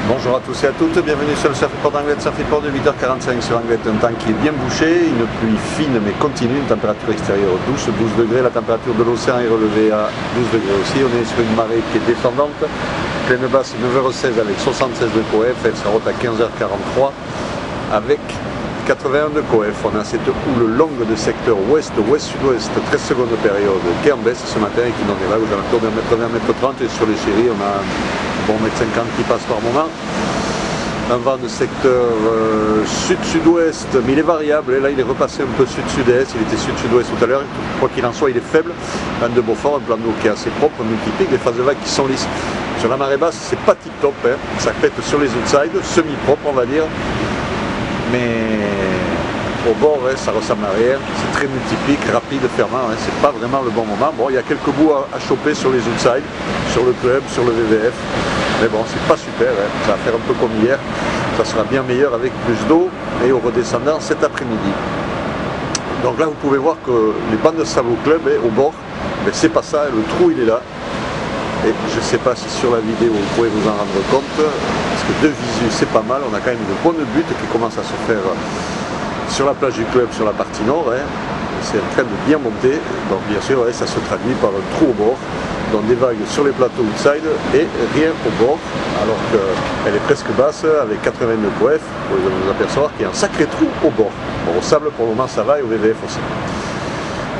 Bonjour à tous et à toutes, bienvenue sur le Surfport d'Anglet, Surfport de 8h45 sur Anglet, un temps qui est bien bouché, une pluie fine mais continue, une température extérieure douce, 12 degrés, la température de l'océan est relevée à 12 degrés aussi, on est sur une marée qui est descendante, pleine basse 9h16 avec 76 de coef, elle s'arrête à 15h43 avec 81 de coef, on a cette houle longue de secteur ouest, ouest-sud-ouest, 13 secondes de période qui est en baisse ce matin et qui donne des vagues aux alentours d'un mètre 20, mètre 30 et sur les chéris on a un bon mètre 50 qui passe par moment. Un vent de secteur sud-sud-ouest, mais il est variable, et là il est repassé un peu sud-sud-est, il était sud-sud-ouest tout à l'heure, quoi qu'il en soit il est faible, un de Beaufort, un plan d'eau qui est assez propre, multiplique, des phases de vagues qui sont lisses. Sur la marée basse c'est pas tip top, hein. Ça pète sur les outsides, semi-propre on va dire, mais au bord ça ressemble à rien, c'est très multiplique, rapide, fermant, hein. C'est pas vraiment le bon moment. Bon, il y a quelques bouts à choper sur les outsides, sur le club, sur le VVF, mais bon c'est pas super, hein. Ça va faire un peu comme hier, ça sera bien meilleur avec plus d'eau et au redescendant cet après-midi. Donc là vous pouvez voir que les bandes de sable au club, au bord, mais c'est pas ça, le trou il est là. Et je ne sais pas si sur la vidéo vous pouvez vous en rendre compte, parce que de visu c'est pas mal, on a quand même une bonne butte qui commence à se faire sur la plage du club, sur la partie nord, hein. C'est en train de bien monter, donc bien sûr ça se traduit par un trou au bord, donc des vagues sur les plateaux outside et rien au bord, alors qu'elle est presque basse avec 80 de coef, vous pouvez vous apercevoir qu'il y a un sacré trou au bord. Bon, au sable pour le moment ça va et au VVF aussi.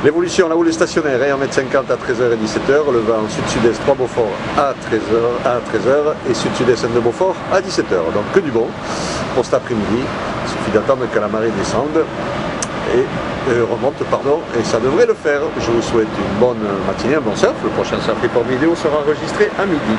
L'évolution, la houle est stationnaire, hein, 1m50 à 13h et 17h, le vent sud-sud-est 3 Beaufort à 13h et sud-sud-est de Beaufort à 17h. Donc que du bon pour cet après-midi, il suffit d'attendre que la marée descende et remonte, pardon, et ça devrait le faire. Je vous souhaite une bonne matinée, un bon surf. Le prochain surf report vidéo sera enregistré à midi.